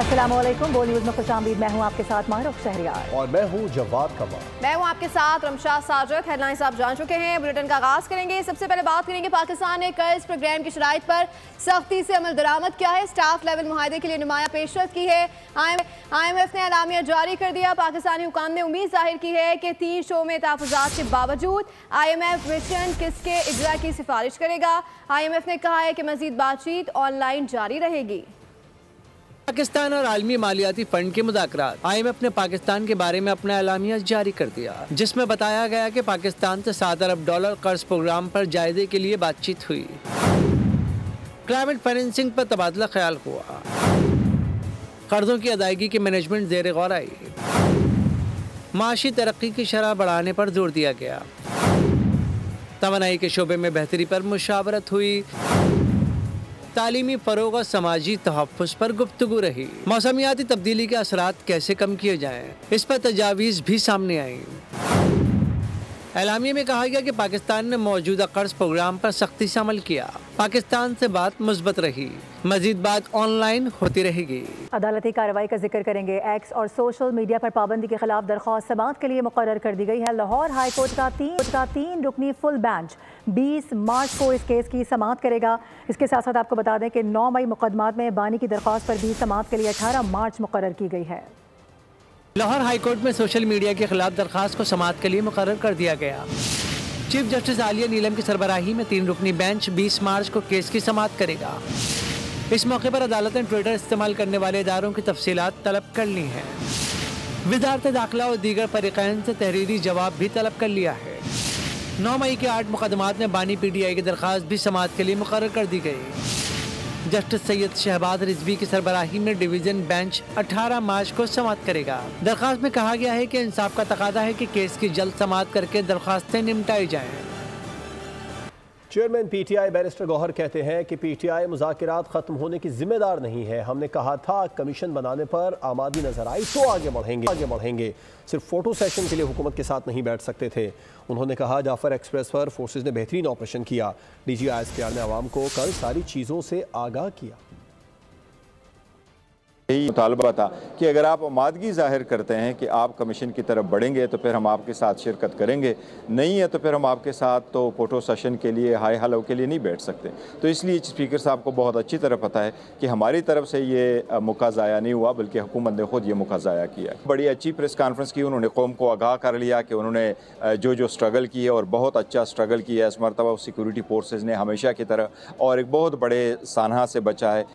अस्सलामुअलैकुम, बो न्यूज़ में खुशामदीद। मैं हूँ आपके साथ मारूफ शहरियार और मैं हूँ जवाद कमाल। मैं हूँ आपके साथ रमशा साजद। हेडलाइंस आप जान चुके हैं, बुलेटिन का आगाज करेंगे। सबसे पहले बात करेंगे पाकिस्तान ने कर्ज प्रोग्राम की शराइत पर सख्ती से अमल दरामद किया है। स्टाफ लेवल मुआहदे के लिए नुमाया पेशरफ की है। IMF ने एलामिया जारी कर दिया। पाकिस्तानी हुकाम ने उम्मीद जाहिर की है कि 3 शो में तहफ़्फ़ुज़ात के बावजूद IMF मिशन किसके इजरा की सिफारिश करेगा। IMF ने कहा है कि मजीद बातचीत ऑनलाइन जारी रहेगी। पाकिस्तान और आलमी मालियाती फंड के मुज़ाकरात। IMF ने पाकिस्तान के बारे में अपना एलामिया जारी कर दिया, जिसमें बताया गया कि पाकिस्तान से $7 अरब कर्ज प्रोग्राम पर जायजे के लिए बातचीत हुई। क्लाइमेट फाइनेंसिंग पर तबादला ख्याल हुआ। कर्जों की अदायगी की मैनेजमेंट ज़ेर गौर आई। माशी तरक्की की शरह बढ़ाने पर जोर दिया गया। तवानाई के शोबे में बेहतरी पर मुशावरत हुई। तालीमी फरोग और समाजी तहफ़्फ़ुज़ पर गुफ्तगू रही। मौसमियाती तब्दीली के असरात कैसे कम किए जाएं, इस पर तजावीज़ भी सामने आई। एलामिया में कहा गया कि पाकिस्तान ने मौजूदा कर्ज प्रोग्राम पर सख्ती से अमल किया। पाकिस्तान से बात मुस्बत रही। मजीद बात ऑनलाइन होती रहेगी। अदालती कार्रवाई का जिक्र करेंगे। एक्स और सोशल मीडिया पर पाबंदी के खिलाफ दरख्वास्त समाअत के लिए मुकर्रर कर दी गई है। लाहौर हाई कोर्ट का तीन रुकनी फुल बेंच 20 मार्च को इस केस की समाअत करेगा। इसके साथ साथ आपको बता दें कि 9 मई मुकदमात में बानी की दरख्वास्त पर भी समाअत के लिए 18 मार्च मुकर्रर की गई है। लाहौर हाई कोर्ट में सोशल मीडिया के खिलाफ दरख्वास्त को समाअत के लिए मुकर्रर कर दिया गया। चीफ जस्टिस आलिया नीलम की सरबराही में 3 रुकनी बेंच 20 मार्च को केस की समाअत करेगा। इस मौके पर अदालत ने ट्विटर इस्तेमाल करने वाले इदारों की तफसीलात तलब कर ली हैं। वज़ारत दाखिला और दीगर फरीक़ैन से तहरीरी जवाब भी तलब कर लिया है। 9 मई के 8 मुकदमात में बानी PTI की दरख्वास्त भी समाअत के लिए मुकर्रर कर दी गई। जस्टिस सैयद शहबाज रिजवी की सरबराही में डिवीज़न बेंच 18 मार्च को समाअत करेगा। दरख्वास्त में कहा गया है कि इंसाफ का तकादा है कि केस की जल्द समाअत करके दरख्वास्तें निपटाई जाएं। चेयरमैन PTI बैरिस्टर गौहर कहते हैं कि PTI मुज़ाकिरात ख़त्म होने की जिम्मेदार नहीं है। हमने कहा था कमीशन बनाने पर आमादी नजर आई तो आगे बढ़ेंगे। सिर्फ फोटो सेशन के लिए हुकूमत के साथ नहीं बैठ सकते थे। उन्होंने कहा जाफर एक्सप्रेस पर फोर्सेज ने बेहतरीन ऑपरेशन किया। DG ISPR ने आवाम को कल सारी चीज़ों से आगाह किया। यही मुतालबा था कि अगर आप आमादगी जाहिर करते हैं कि आप कमीशन की तरफ बढ़ेंगे तो फिर हम आपके साथ शिरकत करेंगे, नहीं है तो फिर हम आपके साथ तो फोटो सेशन के लिए हाई हलो के लिए नहीं बैठ सकते। तो इसलिए स्पीकर साहब को बहुत अच्छी तरह पता है कि हमारी तरफ से ये मौका ज़ाया नहीं हुआ, बल्कि हुकूमत ने खुद ये मौका ज़ाया किया। बड़ी अच्छी प्रेस कॉन्फ्रेंस की, उन्होंने कौम को आगाह कर लिया कि उन्होंने जो स्ट्रगल की है और बहुत अच्छा स्ट्रगल किया इस मरतबा सिक्योरिटी फोर्सेज ने हमेशा की तरह, और एक बहुत बड़े सानहा से बचा है।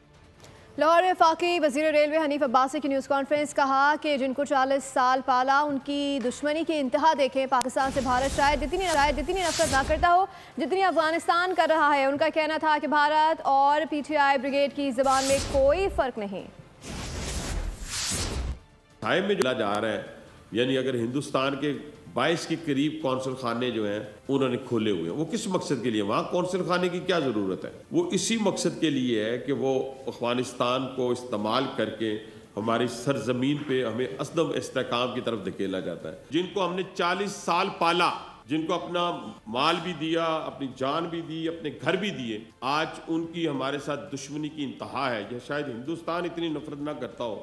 लाहौर में वफ़ाकी वज़ीर रेलवे हनीफ अब्बासी की न्यूज़ कॉन्फ्रेंस। कहा कि जिनको 40 साल पाला उनकी दुश्मनी की इंतहा देखें। पाकिस्तान से भारत शायद इतनी नफरत ना करता हो जितनी अफगानिस्तान कर रहा है। उनका कहना था कि भारत और PTI ब्रिगेड की ज़बान में कोई फ़र्क नहीं। टाइम में जो जा रहा है, यानी अगर हिंदुस्तान के 22 के करीब कौंसल खाने जो हैं उन्होंने खोले हुए हैं, वो किस मकसद के लिए? वहाँ कौंसल खाने की क्या ज़रूरत है? वो इसी मकसद के लिए है कि वो अफगानिस्तान को इस्तेमाल करके हमारी सरजमीन पे हमें असदम इस्तेहकाम की तरफ धकेला जाता है। जिनको हमने 40 साल पाला, जिनको अपना माल भी दिया, अपनी जान भी दी, अपने घर भी दिए, आज उनकी हमारे साथ दुश्मनी की इंतहा है। यह शायद हिंदुस्तान इतनी नफरत ना करता हो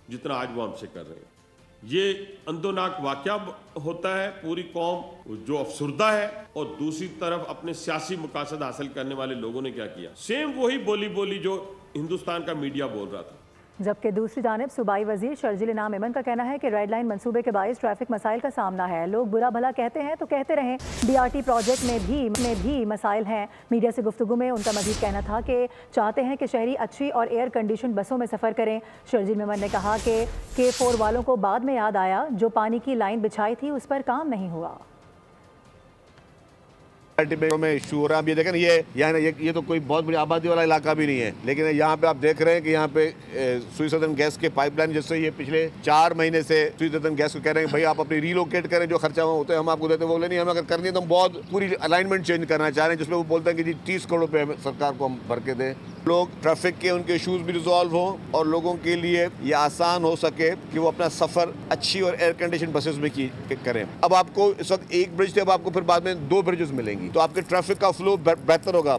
जितना आज वो हमसे कर रहे हैं। ये अंदोनाक वाक़या होता है। पूरी कौम जो अफसुर्दा है और दूसरी तरफ अपने सियासी मकासद हासिल करने वाले लोगों ने क्या किया, सेम वही बोली जो हिंदुस्तान का मीडिया बोल रहा था। जबकि दूसरी जानिब सूबाई वजीर शर्जील इनाम इमन का कहना है कि रेड लाइन मंसूबे के बायस ट्रैफिक मसाइल का सामना है। लोग बुरा भला कहते हैं तो कहते रहें, BRT प्रोजेक्ट में भी मसाइल हैं। मीडिया से गुफ्तगू में उनका मजीद कहना था कि चाहते हैं कि शहरी अच्छी और एयर कंडीशन बसों में सफ़र करें। शर्जील इमन ने कहा कि K4 वालों को बाद में याद आया जो पानी की लाइन बिछाई थी उस पर काम नहीं हुआ। में इशू हो रहा है। आप ये देखें, ये तो कोई बहुत बड़ी आबादी वाला इलाका भी नहीं है, लेकिन यहाँ पे आप देख रहे हैं कि यहाँ पे सुई सदन गैस के पाइपलाइन, जिससे ये पिछले 4 महीने से सुई सदन गैस को कह रहे हैं भाई आप अपनी रीलोकेट करें, जो खर्चा होता है हम आपको देते हैं। वो बोले नहीं, हम अगर करनी है तो हम बहुत पूरी अलाइनमेंट चेंज करना चाह रहे हैं, जिसमें वो बोलते हैं कि जी 30 करोड़ रुपये सरकार को हम भर के दें। लोग ट्रैफिक के उनके इशूज़ भी रिजॉल्व हों और लोगों के लिए ये आसान हो सके कि वो अपना सफ़र अच्छी और एयर कंडीशन बसेस में करें। अब आपको इस वक्त एक ब्रिज थे, अब आपको फिर बाद में 2 ब्रिजेस मिलेंगी, तो आपके ट्रैफिक का फ्लो बेहतर होगा।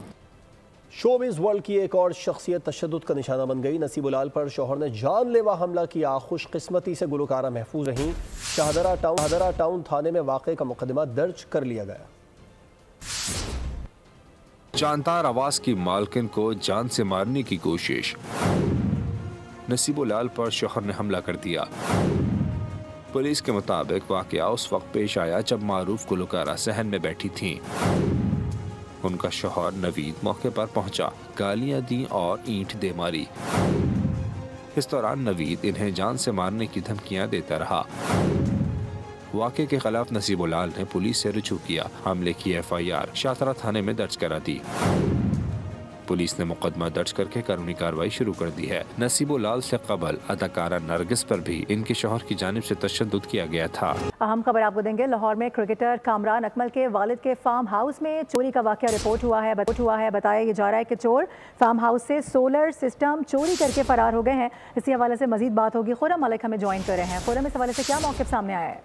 शोबिज़ वर्ल्ड की एक और शख्सियत तशद्दुद का निशाना बन गई। नसीबुलाल पर शौहर ने जानलेवा हमला किया। खुशकिस्मती से गुलकारा महफूज रहीं। शाहदरा टाउन थाने में वाक़े का मुकदमा दर्ज कर लिया गया। जानदार आवाज की मालकिन को जान से मारने की कोशिश। नसीबुलाल पर शौहर ने हमला कर दिया। पुलिस के मुताबिक वाक़या उस वक्त पेश आया जब मारूफ गुलकारा सहन में बैठी थीं। उनका शौहर नवीद मौके पर पहुंचा, गालियां दी और ईंट दे मारी। इस दौरान नवीद इन्हें जान से मारने की धमकियां देता रहा। वाक़े के खिलाफ नसीबुलाल ने पुलिस से रुजू किया। हमले की FIR शाहदरा थाने में दर्ज करा दी। पुलिस ने मुकदमा दर्ज करके कानूनी कार्रवाई शुरू कर दी है। नसीबुलाल से कबल अदाकारा नरगिस पर भी इनके शौहर की जानिब से तशद्दुद किया गया था। अहम खबर आपको देंगे। लाहौर में क्रिकेटर कामरान अकमल के वालिद के फार्म हाउस में चोरी का वाकया रिपोर्ट हुआ है। बताया जा रहा है कि चोर फार्म हाउस से सोलर सिस्टम चोरी करके फरार हो गए हैं। इसी हवाले से मजीद बात होगी। खुरम मलिक हमें ज्वाइन कर रहे हैं। खुरम, इस हवाले से क्या मौक़िफ़ सामने आया है?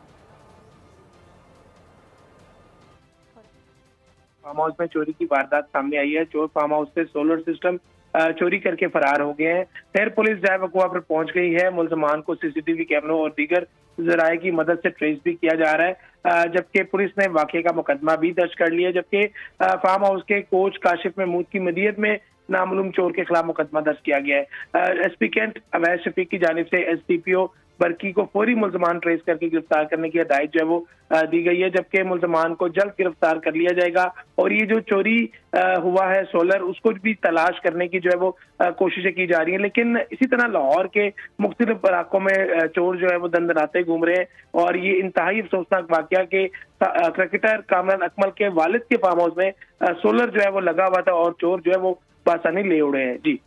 फार्म हाउस में चोरी की वारदात सामने आई है। चोर फार्म हाउस से सोलर सिस्टम चोरी करके फरार हो गए हैं। फिर पुलिस जाए वक़ुआ पर पहुंच गई है। मुल्ज़मान को CCTV कैमरों और दीगर ज़राए की मदद से ट्रेस भी किया जा रहा है, जबकि पुलिस ने वाक़े का मुकदमा भी दर्ज कर लिया। जबकि फार्म हाउस के कोच काशिफ महमूद की मदीयत में नामालूम चोर के खिलाफ मुकदमा दर्ज किया गया है। SP कैंट अवैस शफीक की जानिब से SDPO बरकी को फौरी मुल्ज़मान ट्रेस करके गिरफ्तार करने की हिदायत जो है वो दी गई है, जबकि मुल्ज़मान को जल्द गिरफ्तार कर लिया जाएगा। और ये जो चोरी हुआ है सोलर, उसको भी तलाश करने की जो है वो कोशिशें की जा रही हैं। लेकिन इसी तरह लाहौर के मुख्तलिफ इलाकों में चोर जो है वो दंदनाते घूम रहे हैं। और ये इंतहाई अफसोसनाक वाकया के क्रिकेटर कामरान अकमल के वालिद के फार्म हाउस में सोलर जो है वो लगा हुआ था और चोर जो है वो बासानी ले उड़े हैं। जी,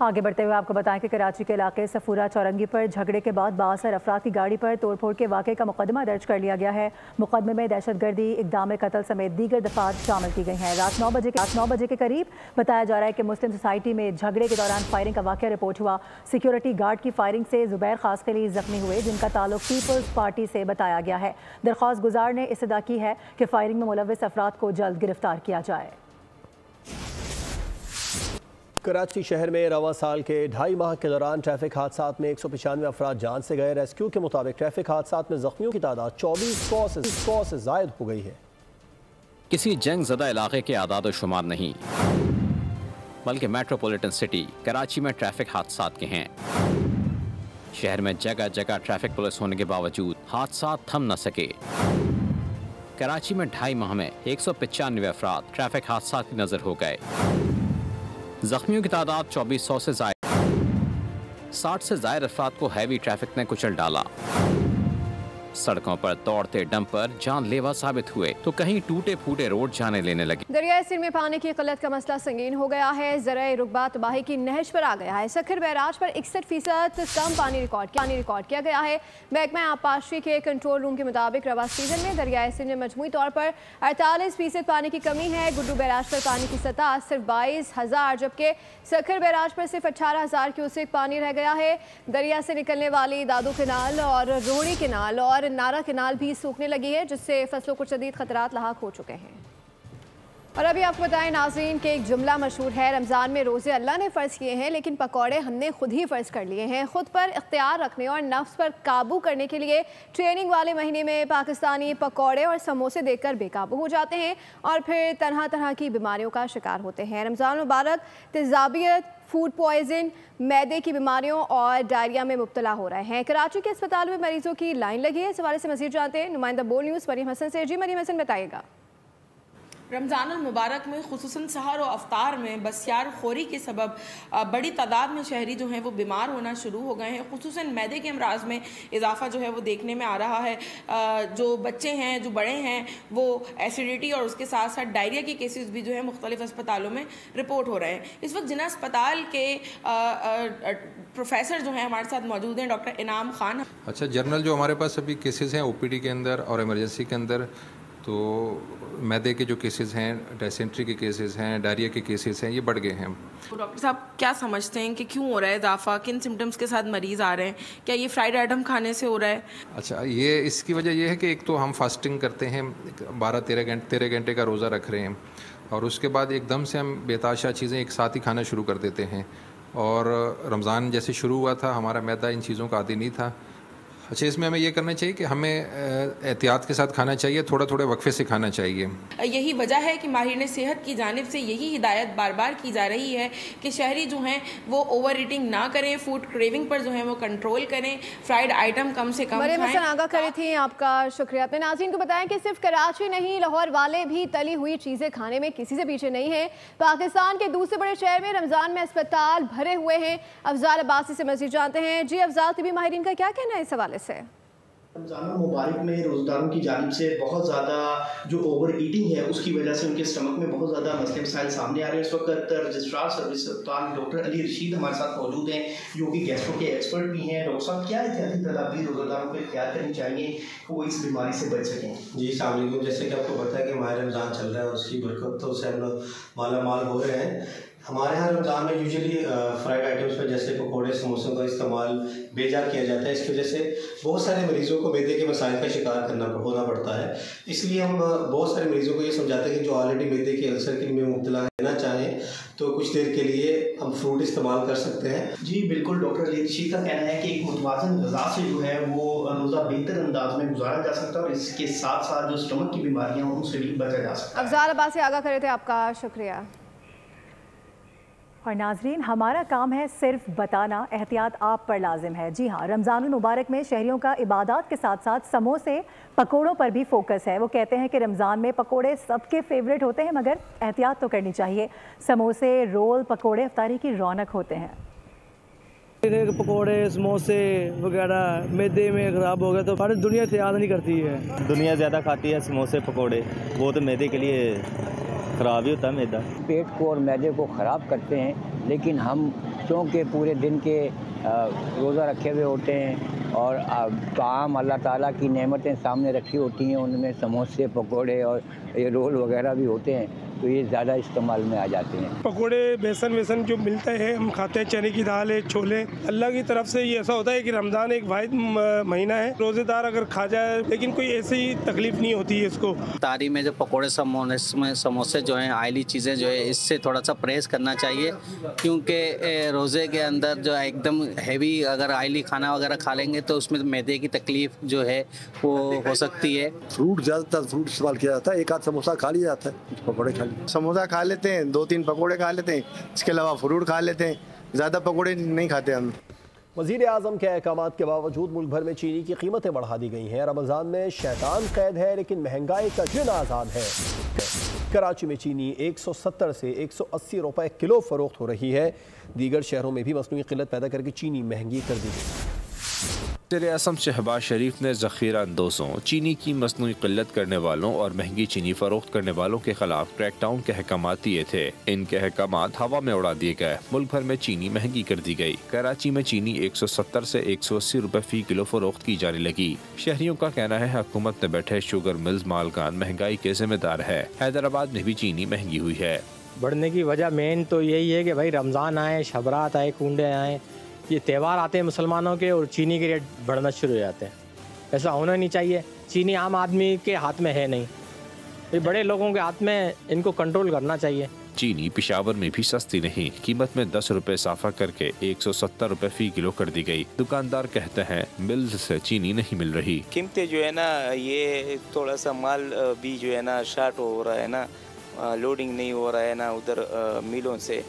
आगे बढ़ते हुए आपको बताएं कि कराची के इलाके सफूरा चौरंगी पर झगड़े के बाद 62 अफराद की गाड़ी पर तोड़फोड़ के वाक़े का मुकदमा दर्ज कर लिया गया है। मुकदमे में दहशतगर्दी, इक़दाम कत्ल समेत दीगर दफात शामिल की गई हैं। रात 9 बजे के करीब बताया जा रहा है कि मुस्लिम सोसाइटी में झगड़े के दौरान फायरिंग का वाक़या रिपोर्ट हुआ। सिक्योरिटी गार्ड की फायरिंग से ज़ुबैर खासकली जख्मी हुए, जिनका ताल्लुक पीपल्स पार्टी से बताया गया है। दरख्वास्त गुजार ने इस्तदा की है कि फायरिंग में मुलव्विस अफराद को जल्द गिरफ्तार किया जाए। कराची शहर में रवां साल के 2.5 माह के दौरान ट्रैफिक हादसात में 195 अफराद जान से गए। रेस्क्यू के मुताबिक ट्रैफिक हादसात में जख्मियों की तादाद 2400 से जायद हो गई है। किसी जंग ज़दा इलाके के आदाद शुमार नहीं, बल्कि मेट्रोपॉलिटन सिटी कराची में ट्रैफिक हादसात के हैं। शहर में जगह जगह ट्रैफिक पुलिस होने के बावजूद हादसात थम न सके। कराची में 2.5 माह में 195 अफराद ट्रैफिक हादसात की नजर हो गए। जख्मियों की तादाद 2400 से ज़ायद। 60 से ज़ायद अफराद को हैवी ट्रैफिक ने कुचल डाला। सड़कों पर दौड़ते डंपर जानलेवा साबित हुए तो कहीं टूटे फूटे रोड जाने लेने लगे। दरियाई सिंध में पानी की किल्लत का मसला संगीन हो गया है। ज़राए रुकबा तबाही की नहज पर आ गया है। सखर बैराज पर 61% कम पानी रिकॉर्ड किया गया है। महकमा आबपाशी के कंट्रोल रूम के मुताबिक रवा सीजन में दरियाई सिंध में मजमूई तौर पर 48% पानी की कमी है। गुड्डू बैराज पर पानी की सतह सिर्फ 22,000, जबकि सखर बैराज पर सिर्फ 18,000 क्यूसेक पानी रह गया है। दरिया से निकलने वाली दादू केनाल और रोहड़ी केनाल और नारा केनाल भी सूखने लगी है, जिससे फसलों को शदीद खतरात लाहक हो चुके हैं। और अभी आपको बताएं नाज़रीन कि एक जुमला मशहूर है, रमज़ान में रोज़े अल्लाह ने फ़र्ज़ किए हैं, लेकिन पकौड़े हमने खुद ही फ़र्ज़ कर लिए हैं। खुद पर इख्तियार रखने और नफ्स पर काबू करने के लिए ट्रेनिंग वाले महीने में पाकिस्तानी पकौड़े और समोसे देखकर बेकाबू हो जाते हैं और फिर तरह तरह की बीमारियों का शिकार होते हैं। रमज़ान मुबारक तेज़ाबियत, फूड पॉइजन, मैदे की बीमारियों और डायरिया में मुब्तला हो रहे हैं। कराची के अस्पताल में मरीजों की लाइन लगी है। इस हवाले से मज़ीद जानते हैं नुमाइंदा बोल न्यूज़ मरीम हसन से। जी मरीम हसन, बताइएगा। रमज़ान मुबारक में खुसूसन सहर और अफ्तार में बसियार खोरी के सबब बड़ी तादाद में शहरी जो हैं वो बीमार होना शुरू हो गए हैं। खुसूसन मैदे के अमराज में इजाफा जो है वो देखने में आ रहा है। जो बच्चे हैं, जो बड़े हैं, वो एसिडिटी और उसके साथ साथ डायरिया के केसेस भी जो है मुख्तलिफ अस्पतालों में रिपोर्ट हो रहे हैं। इस वक्त जिना अस्पताल के प्रोफेसर जो हैं हमारे साथ मौजूद हैं, डॉक्टर इनाम खान। अच्छा, जर्नल जो हमारे पास अभी केसेस हैं OPD के अंदर और इमरजेंसी के अंदर, तो मैदे के जो केसेस हैं, डायसेंट्री के केसेस हैं, डायरिया के केसेस हैं, ये बढ़ गए हैं। तो डॉक्टर साहब क्या समझते हैं कि क्यों हो रहा है इजाफा, किन सिम्टम्स के साथ मरीज़ आ रहे हैं? क्या ये फ्राइड आइटम खाने से हो रहा है? अच्छा, ये इसकी वजह ये है कि एक तो हम फास्टिंग करते हैं, 12-13 घंटे का रोज़ा रख रहे हैं, और उसके बाद एकदम से हम बेताशा चीज़ें एक साथ ही खाना शुरू कर देते हैं। और रमज़ान जैसे शुरू हुआ था, हमारा मैदा इन चीज़ों का आदी नहीं था। अच्छा, इसमें हमें ये करना चाहिए कि हमें एहतियात के साथ खाना चाहिए, थोड़ा थोड़े वक्फे से खाना चाहिए। यही वजह है कि माहिरीन सेहत की जानिब से यही हिदायत बार बार की जा रही है कि शहरी जो हैं वो ओवर ईटिंग ना करें, फूड क्रेविंग पर जो है वो कंट्रोल करें, फ्राइड आइटम कम से कम खाएं। आगाह करी थी, आपका शुक्रिया। अपने नाज़रीन को बताएं कि सिर्फ कराची नहीं, लाहौर वाले भी तली हुई चीज़ें खाने में किसी से पीछे नहीं है। पाकिस्तान के दूसरे बड़े शहर में रमज़ान में अस्पताल भरे हुए हैं। अफजाल अब्बासी से मज़ीद जानते हैं। जी अफजाल, तबी माहिरीन का क्या कहना है इस हवाले से? रमज़ान मुबारक में रोज़दारों की जानिब से बहुत ज़्यादा जो ओवर ईटिंग है उसकी वजह से उनके स्टमक में बहुत ज़्यादा मसले मसाइल सामने आ रहे हैं। इस वक्त रजिस्ट्रार सर्विस अस्पताल डॉक्टर अली रशीद हमारे साथ मौजूद हैं, जो कि गैस्ट्रो के एक्सपर्ट भी हैं। डॉक्टर साहब, क्या एहतियाती तदाबीर रोज़दारों को इख्तियार करनी चाहिए कि वो इस बीमारी से बच सकें? जी अस्सलाम वालेकुम। जैसे कि आपको पता है कि माह रमज़ान चल रहा है, उसकी बरकतों से हम लोग माला माल हो रहे हैं। हमारे यहाँ रमज़ान में यूजुअली फ्राइड आइटम्स पर जैसे पकौड़े समोसों का इस्तेमाल बेजा किया जाता है। इसकी वजह से बहुत सारे मरीज़ों को मैदे के मसाइल का शिकार होना पड़ता है। इसलिए हम बहुत सारे मरीज़ों को ये समझाते हैं कि जो ऑलरेडी मैदे के अल्सर के में मुब्तला रहना चाहें तो कुछ देर के लिए हम फ्रूट इस्तेमाल कर सकते हैं। जी बिल्कुल, डॉक्टर अली रशीद का कहना है कि एक मुतवाज़न ग़िज़ा से जो है वो रोज़ा बेहतर अंदाज में गुजारा जा सकता है और इसके साथ साथ जो स्टमक की बीमारियाँ हैं उनसे भी बचा जा सकता है। अफजाल अब्बासी आगाह करे थे, आपका शुक्रिया। और नाजरीन, हमारा काम है सिर्फ बताना, एहतियात आप पर लाजिम है। जी हाँ, रमज़ानुल मुबारक में शहरियों का इबादत के साथ साथ समोसे पकोड़ों पर भी फोकस है। वो कहते हैं कि रमज़ान में पकोड़े सबके फेवरेट होते हैं, मगर एहतियात तो करनी चाहिए। समोसे, रोल, पकोड़े इफ्तारी की रौनक होते हैं। पकोड़े, समोसे वगैरह मैदे में ख़राब हो गए तो सारी दुनिया से याद नहीं करती है। दुनिया ज़्यादा खाती है समोसे पकोड़े, वो तो मैदे के लिए ख़राब ही होता है। मैदा पेट को और मैदे को ख़राब करते हैं, लेकिन हम चूँकि पूरे दिन के रोज़ा रखे हुए होते हैं और ताम अल्लाह ताला की नेमतें सामने रखी होती हैं, उनमें समोसे पकोड़े और ये रोल वगैरह भी होते हैं, तो ये ज़्यादा इस्तेमाल में आ जाते हैं। पकोड़े, बेसन वेसन जो मिलता है हम खाते हैं, चने की दाल है, छोले। अल्लाह की तरफ से ये ऐसा होता है कि रमज़ान एक वाहिद महीना है, रोज़ेदार अगर खा जाए लेकिन कोई ऐसी तकलीफ नहीं होती है इसको। तारी में जो पकोड़े समोसे जो हैं, आयली चीज़ें जो है, इससे थोड़ा सा परहेज़ करना चाहिए, क्योंकि रोज़े के अंदर जो एकदम हैवी अगर आयली खाना वगैरह खा लेंगे तो उसमें मैदे की तकलीफ जो है वो हो सकती है। फ्रूट ज़्यादातर फ्रूट इस्तेमाल किया जाता है, एक आध समोसा खा लिया जाता है, पकौड़े खा लिए, समोसा खा लेते हैं, 2-3 पकोड़े खा लेते हैं, इसके अलावा फ्रूट खा लेते हैं, ज़्यादा पकोड़े नहीं खाते हम। वज़ीर आज़म के अहकामात के बावजूद मुल्क भर में चीनी की कीमतें बढ़ा दी गई हैं। रमज़ान में शैतान कैद है लेकिन महंगाई का जिन आज़ाद है। कराची में चीनी 170 से 180 रुपए किलो फ़रोख्त हो रही है। दीगर शहरों में भी मसनूई किल्लत पैदा करके चीनी महंगी कर दी गई। वज़ीर-ए-आज़म शहबाज शरीफ ने ज़ख़ीरा अंदोज़ों, चीनी की मसनूई किल्लत करने वालों और महंगी चीनी फ़रोख्त करने वालों के खिलाफ क्रैकडाउन के अहकाम दिए थे। इनके अहकाम हवा में उड़ा दिए गए। मुल्क भर में चीनी महंगी कर दी गई। कराची में चीनी 170 से 180 रुपए फ़ी किलो फ़रोख्त की जाने लगी। शहरियों का कहना है हुकूमत में बैठे शुगर मिल्स मालकान महंगाई के जिम्मेदार है। हैदराबाद में भी चीनी महंगी हुई है। बढ़ने की वजह मेन तो यही है कि भाई रमज़ान आए, शबरात आए, कुंडे आए, ये त्यौहार आते हैं मुसलमानों के और चीनी के रेट बढ़ना शुरू हो जाते हैं। ऐसा होना नहीं चाहिए। चीनी आम आदमी के हाथ में है नहीं, ये बड़े लोगों के हाथ में, इनको कंट्रोल करना चाहिए। चीनी पेशावर में भी सस्ती नहीं, कीमत में 10 रुपए इजाफा करके 170 रुपए फ़ी किलो कर दी गई। दुकानदार कहते हैं मिल्स से चीनी नहीं मिल रही। कीमतें जो है ना, ये थोड़ा सा माल भी जो है ना शार्ट हो रहा है ना, लोडिंग नहीं हो रहा है ना उधर मिलों से,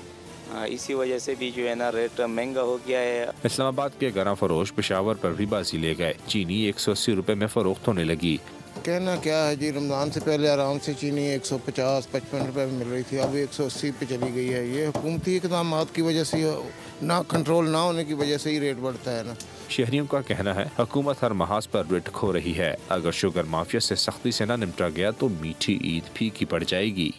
इसी वजह से भी जो है ना रेट महंगा हो गया है। इस्लामाबाद के गरा फरोश पेशावर पर भी बाजी ले गए। चीनी 180 रुपए में फरोख्त होने लगी। कहना क्या है जी, रमज़ान से पहले आराम से चीनी 150-55 रुपए में मिल रही थी, अब 180 पे चली गई है। ये हुकूमती इक़दाम की वजह से, ना कंट्रोल ना होने की वजह से ही रेट बढ़ता है ना। शहरियों का कहना है हुकूमत हर महाज पर रेट खो रही है। अगर शुगर माफिया से सख्ती से न निपटा गया तो मीठी ईद फीकी पड़ जाएगी।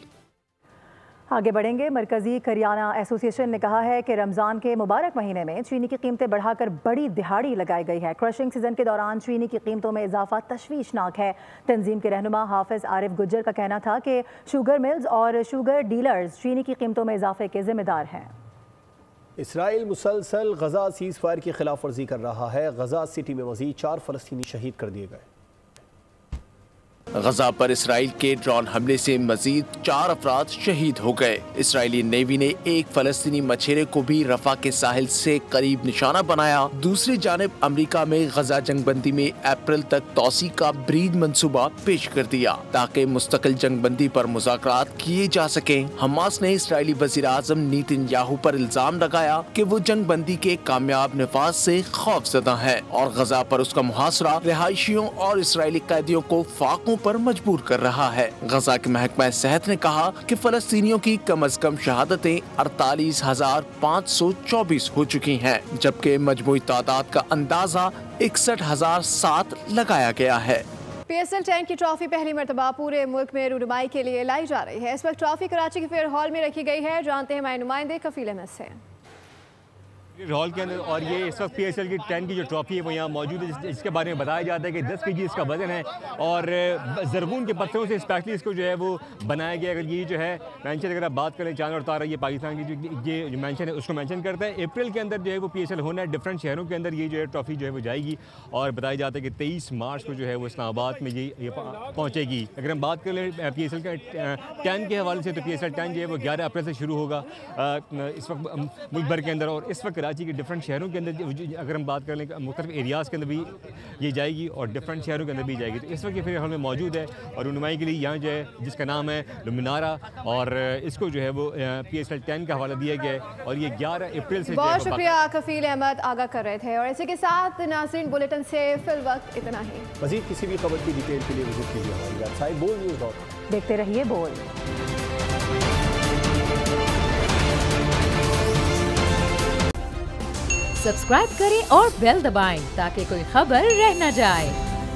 आगे बढ़ेंगे। मरकजी करियाना एसोसिएशन ने कहा है कि रमज़ान के मुबारक महीने में चीनी की कीमतें बढ़ाकर बड़ी दिहाड़ी लगाई गई है। क्रशिंग सीजन के दौरान चीनी की कीमतों में इजाफा तशवीशनाक है। तंजीम के रहनुमा हाफिज आरिफ गुज्जर का कहना था कि शुगर मिल्स और शुगर डीलर्स चीनी की कीमतों में इजाफे के जिम्मेदार हैं। इसराइल मुसलसल गजा सीज़ फायर की खिलाफ वर्जी कर रहा है। गजा सिटी में मजीद 4 फ़लस्तीनी शहीद कर दिए गए। गजा पर इसराइल के ड्रोन हमले से मजीद 4 अफराद शहीद हो गए। इसराइली नेवी ने एक फलस्तीनी मछेरे को भी रफा के साहिल से करीब निशाना बनाया। दूसरी जानिब अमेरिका में गजा जंगबंदी में अप्रैल तक तोसी का ब्रीद मंसूबा पेश कर दिया ताकि मुस्तकिल जंगबंदी पर मुज़ाकरात किए जा सके। हमास ने इसराइली वज़ीर आज़म नेतन्याहू पर इल्जाम लगाया कि वो जंगबंदी के कामयाब नफाज से खौफज़दा है और गजा पर उसका मुहासरा रिहायशियों और इसराइली कैदियों को फाकों पर मजबूर कर रहा है। गजा के महकमा सेहत ने कहा कि फलस्तीनियों की कम अज कम शहादतें 48,524 हो चुकी हैं, जबकि मजमूई तादाद का अंदाजा 61,007 लगाया गया है। PSL 10 की ट्रॉफी पहली मरतबा पूरे मुल्क में रूनुमाई के लिए लाई जा रही है। इस वक्त ट्रॉफी कराची के फेयर हॉल में रखी गई है। जानते हैं हमारे नुमाइंदे कफील अहमद से। हॉल के अंदर और ये इस वक्त PSL की 10 की जो ट्रॉफी है वो यहाँ मौजूद है, इसके बारे में बताया जाता है कि 10 kg इसका वजन है और ज़रगून के पत्थरों से स्पेशली इसको जो है वो बनाया गया। अगर ये जो है मेंशन अगर आप बात करें चांद और तारा, ये पाकिस्तान की जो मेंशन है उसको मेंशन करता है। अप्रैल के अंदर जो है वो PSL होना है, डिफरेंट शहरों के अंदर ये जो है ट्रॉफी जो है वो जाएगी और बताया जाता है कि 23 मार्च को जो है वो इस्लामाबाद में ये पहुँचेगी। अगर हम बात करें PSL के 10 के हवाले से तो PSL 10 जो है वो 11 अप्रैल से शुरू होगा इस वक्त मुल्क भर के अंदर और इस वक्त कराची के डिफरेंट शहरों के अंदर अगर हम बात कर लें मुख्तलिफ एरियाज़ के अंदर भी ये जाएगी और डिफरेंट शहरों के अंदर भी जाएगी। तो इस वक्त ये फिर हमें मौजूद है और रूनुमाई के लिए यहाँ जो है जिसका नाम है लुमिनारा और इसको जो है वो PSL 10 का हवाला दिया गया है और ये 11 अप्रैल से। बहुत शुक्रिया कफील अहमद आगाह कर रहे थे और इसी के साथ नाज़रीन बुलेटिन से फिल वक्त इतना ही। मज़ीद किसी भी खबर की डिटेल के लिए विजिट कीजिए हमारी वेबसाइट बोल न्यूज़। देखते रहिए बोल। सब्सक्राइब करें और बेल दबाएं ताकि कोई खबर रह न जाए।